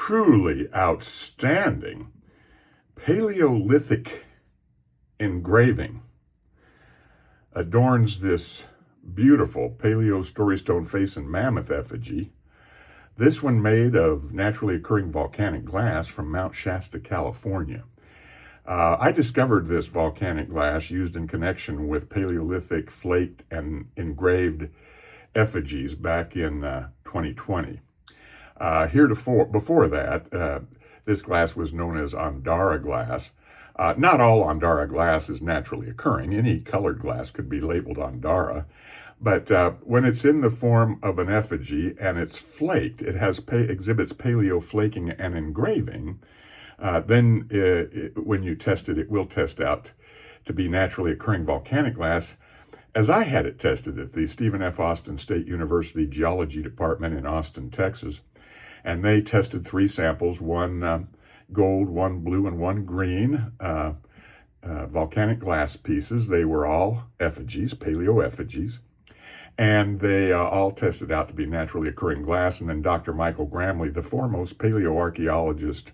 truly outstanding Paleolithic engraving adorns this beautiful Paleo Story Stone face and Mammoth effigy. This one made of naturally occurring volcanic glass from Mount Shasta, California. I discovered this volcanic glass used in connection with Paleolithic flaked and engraved effigies back in 2020. Before that, this glass was known as Andara glass. Not all Andara glass is naturally occurring. Any colored glass could be labeled Andara. But when it's in the form of an effigy and it's flaked, it exhibits paleo flaking and engraving, then when you test it, it will test out to be naturally occurring volcanic glass, as I had it tested at the Stephen F. Austin State University Geology Department in Austin, Texas. And they tested 3 samples, one gold, one blue, and one green volcanic glass pieces. They were all effigies, paleo effigies. And they all tested out to be naturally occurring glass. And then Dr. Michael Gramley, the foremost paleoarchaeologist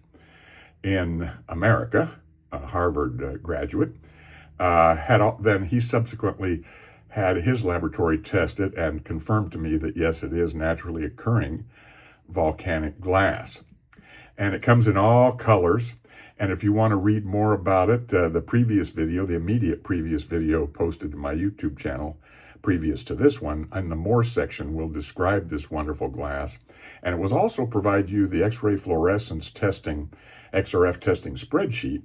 in America, a Harvard graduate, he subsequently had his laboratory test it and confirmed to me that yes, it is naturally occurring volcanic glass. And it comes in all colors. And if you want to read more about it, the immediate previous video posted to my YouTube channel previous to this one, in the more section will describe this wonderful glass. And it will also provide you the X-ray fluorescence testing, XRF testing spreadsheet,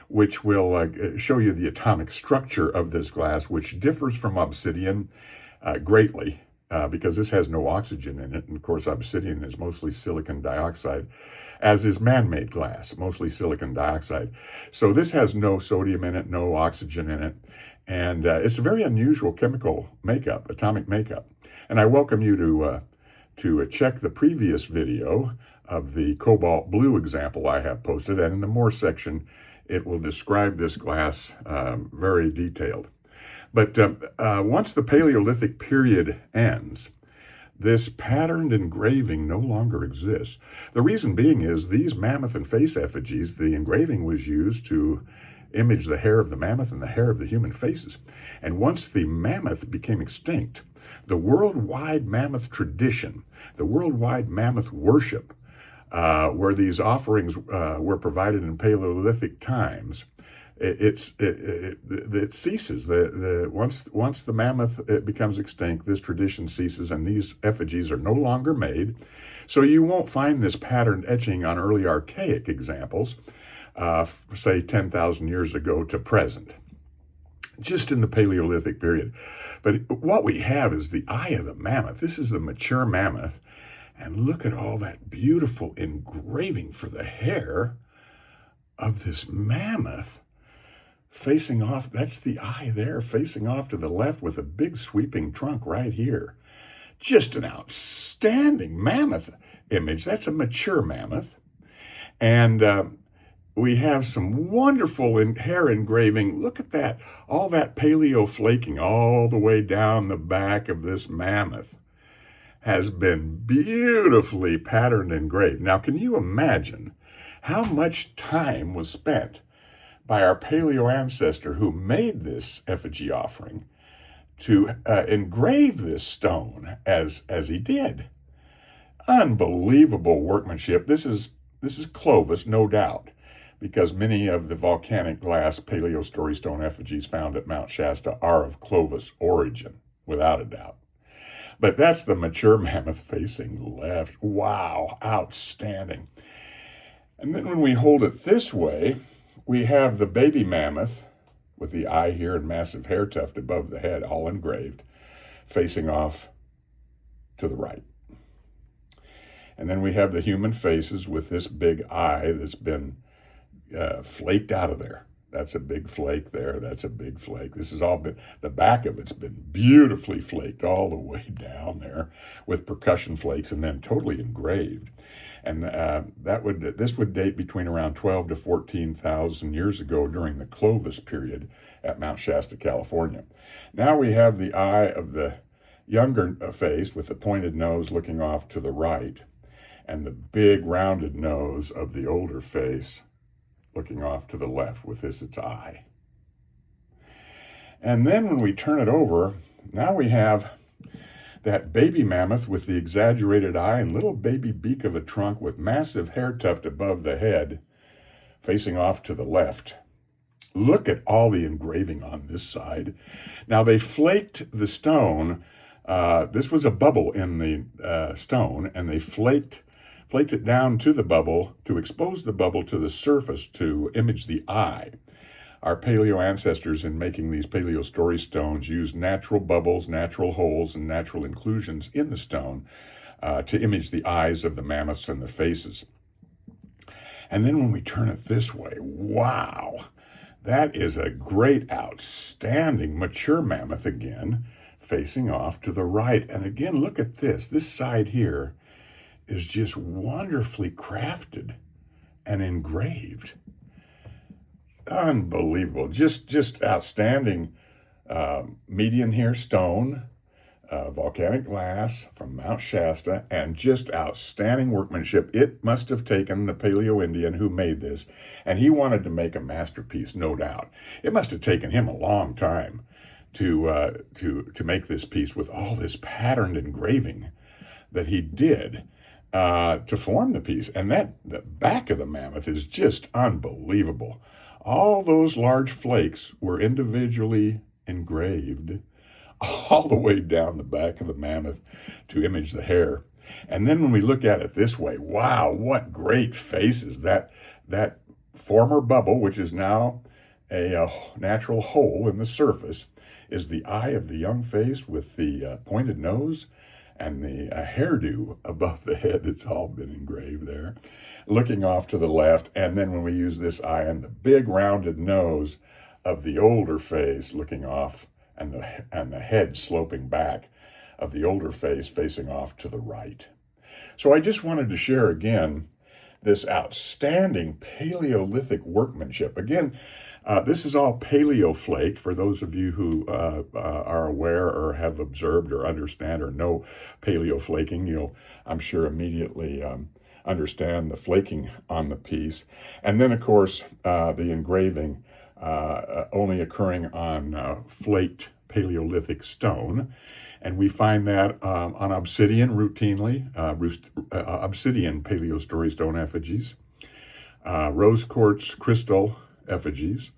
which will show you the atomic structure of this glass, which differs from obsidian greatly. Because this has no oxygen in it. And of course, obsidian is mostly silicon dioxide, as is man-made glass, mostly silicon dioxide. So this has no sodium in it, no oxygen in it. And it's a very unusual chemical makeup, atomic makeup. And I welcome you to check the previous video of the cobalt blue example I have posted. And in the more section, it will describe this glass very detailed. But once the Paleolithic period ends, this patterned engraving no longer exists. The reason being is these mammoth and face effigies, the engraving was used to image the hair of the mammoth and the hair of the human faces. And once the mammoth became extinct, the worldwide mammoth tradition, the worldwide mammoth worship, where these offerings were provided in Paleolithic times, it ceases. Once the mammoth becomes extinct, this tradition ceases, and these effigies are no longer made. So you won't find this patterned etching on early archaic examples, say 10,000 years ago to present, just in the Paleolithic period. But what we have is the eye of the mammoth. This is the mature mammoth, and look at all that beautiful engraving for the hair of this mammoth. Facing off, that's the eye there, facing off to the left with a big sweeping trunk right here. Just an outstanding mammoth image. That's a mature mammoth. And we have some wonderful hair engraving. Look at that, all that paleo flaking all the way down the back of this mammoth has been beautifully patterned and engraved. Now, can you imagine how much time was spent by our paleo ancestor who made this effigy offering to engrave this stone as he did? Unbelievable workmanship. This is Clovis, no doubt, because many of the volcanic glass Paleo Story Stone effigies found at Mount Shasta are of Clovis origin, without a doubt. But that's the mature mammoth facing left. Wow, outstanding. And then when we hold it this way, we have the baby mammoth with the eye here and massive hair tuft above the head, all engraved, facing off to the right. And then we have the human faces with this big eye that's been flaked out of there. That's a big flake there. That's a big flake. This has all been, the back of it's been beautifully flaked all the way down there with percussion flakes and then totally engraved. And this would date between around 12 to 14,000 years ago during the Clovis period at Mount Shasta, California. Now we have the eye of the younger face with the pointed nose looking off to the right. and the big rounded nose of the older face looking off to the left with this its eye. And then when we turn it over, now we have that baby mammoth with the exaggerated eye and little baby beak of a trunk with massive hair tuft above the head facing off to the left. Look at all the engraving on this side. Now they flaked the stone. This was a bubble in the stone, and they flaked it down to the bubble to expose the bubble to the surface to image the eye. Our paleo ancestors, in making these Paleo Story Stones, used natural bubbles, natural holes, and natural inclusions in the stone to image the eyes of the mammoths and the faces. And then when we turn it this way, wow, that is a great, outstanding, mature mammoth again, facing off to the right. And again, look at this. This side here is just wonderfully crafted and engraved. Unbelievable. Just outstanding median here stone, volcanic glass from Mount Shasta, and just outstanding workmanship. It must have taken the Paleo Indian who made this, and he wanted to make a masterpiece, no doubt. It must have taken him a long time to make this piece with all this patterned engraving that he did to form the piece. And the back of the mammoth is just unbelievable. All those large flakes were individually engraved all the way down the back of the mammoth to image the hair. And then when we look at it this way, wow, what great faces. That former bubble, which is now a natural hole in the surface, is the eye of the young face with the pointed nose and the hairdo above the head. It's all been engraved there, looking off to the left. And then when we use this eye and the big rounded nose of the older face looking off, and the head sloping back of the older face facing off to the right. So I just wanted to share again this outstanding Paleolithic workmanship. Again, this is all paleo flaked for those of you who are aware or have observed or understand or know paleo flaking. You'll, I'm sure, immediately understand the flaking on the piece. And then, of course, the engraving only occurring on flaked Paleolithic stone. And we find that on obsidian routinely, obsidian Paleo Story Stone effigies, rose quartz crystal effigies,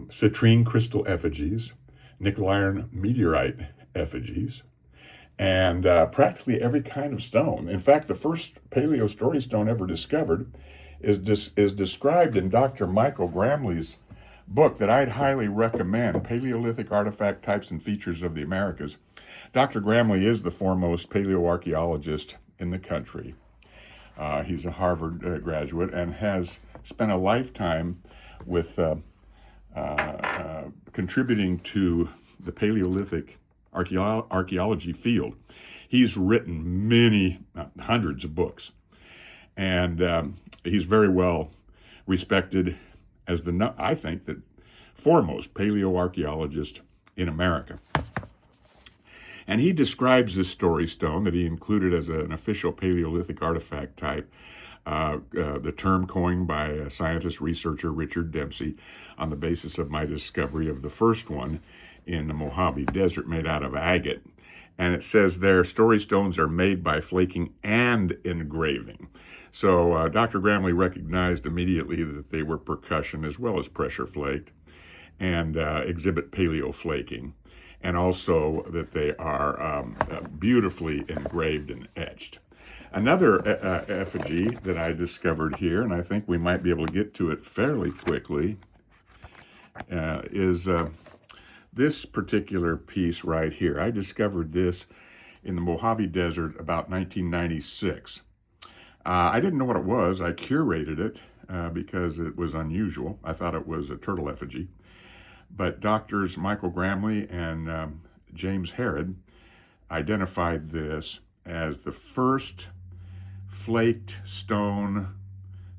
citrine crystal effigies, nickel iron meteorite effigies, and practically every kind of stone. In fact, the first Paleo Story Stone ever discovered is described in Dr. Michael Gramley's book that I'd highly recommend, Paleolithic Artifact Types and Features of the Americas. Dr. Gramley is the foremost paleoarchaeologist in the country. He's a Harvard graduate and has spent a lifetime with contributing to the Paleolithic archaeology field. He's written many, hundreds of books, and he's very well respected as I think, the foremost paleoarchaeologist in America. And he describes this story stone that he included as an official Paleolithic artifact type, the term coined by scientist researcher Richard Dempsey on the basis of my discovery of the first one in the Mojave Desert made out of agate. And it says there, story stones are made by flaking and engraving. So Dr. Gramley recognized immediately that they were percussion as well as pressure flaked and exhibit paleo flaking, and also that they are beautifully engraved and etched. Another effigy that I discovered here, and I think we might be able to get to it fairly quickly, is this particular piece right here. I discovered this in the Mojave Desert about 1996. I didn't know what it was. I curated it because it was unusual. I thought it was a turtle effigy. But doctors Michael Gramley and James Harrod identified this as the first flaked stone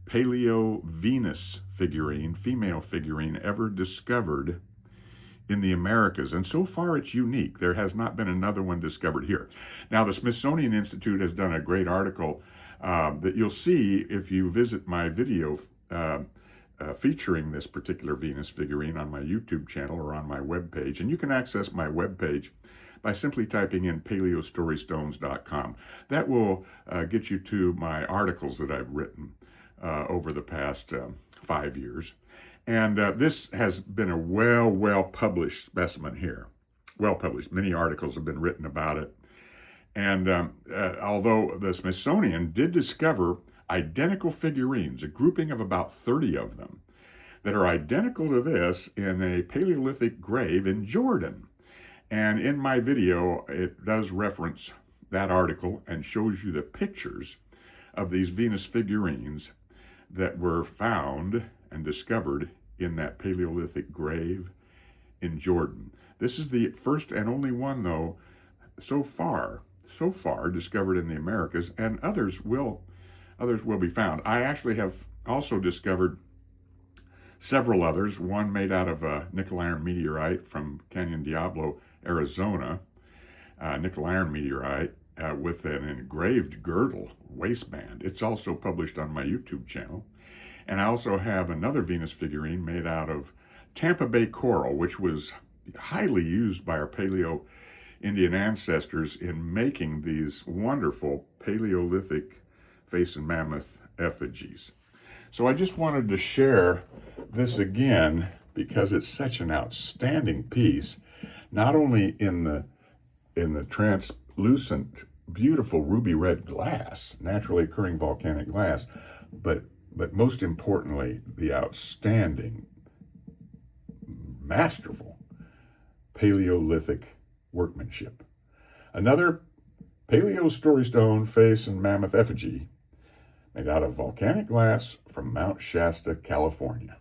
Paleo Venus figurine, female figurine, ever discovered in the Americas. And so far it's unique. There has not been another one discovered here. Now the Smithsonian Institute has done a great article that you'll see if you visit my video featuring this particular Venus figurine on my YouTube channel or on my webpage. And you can access my webpage by simply typing in paleostorystones.com. That will get you to my articles that I've written over the past 5 years. And this has been a well-published specimen here. Well-published. Many articles have been written about it. And although the Smithsonian did discover identical figurines, a grouping of about 30 of them, that are identical to this in a Paleolithic grave in Jordan. And in my video, it does reference that article and shows you the pictures of these Venus figurines that were found and discovered in that Paleolithic grave in Jordan. This is the first and only one, though, so far discovered in the Americas, and others will be found. I actually have also discovered several others, one made out of a nickel iron meteorite from Canyon Diablo, Arizona, nickel iron meteorite with an engraved girdle waistband. It's also published on my YouTube channel. And I also have another Venus figurine made out of Tampa Bay coral, which was highly used by our Paleo Indian ancestors in making these wonderful Paleolithic face and mammoth effigies. So I just wanted to share this again because it's such an outstanding piece, not only in the translucent, beautiful ruby red glass, naturally occurring volcanic glass, but most importantly, the outstanding, masterful Paleolithic workmanship. Another Paleo Story Stone face and mammoth effigy made out of volcanic glass from Mount Shasta, California.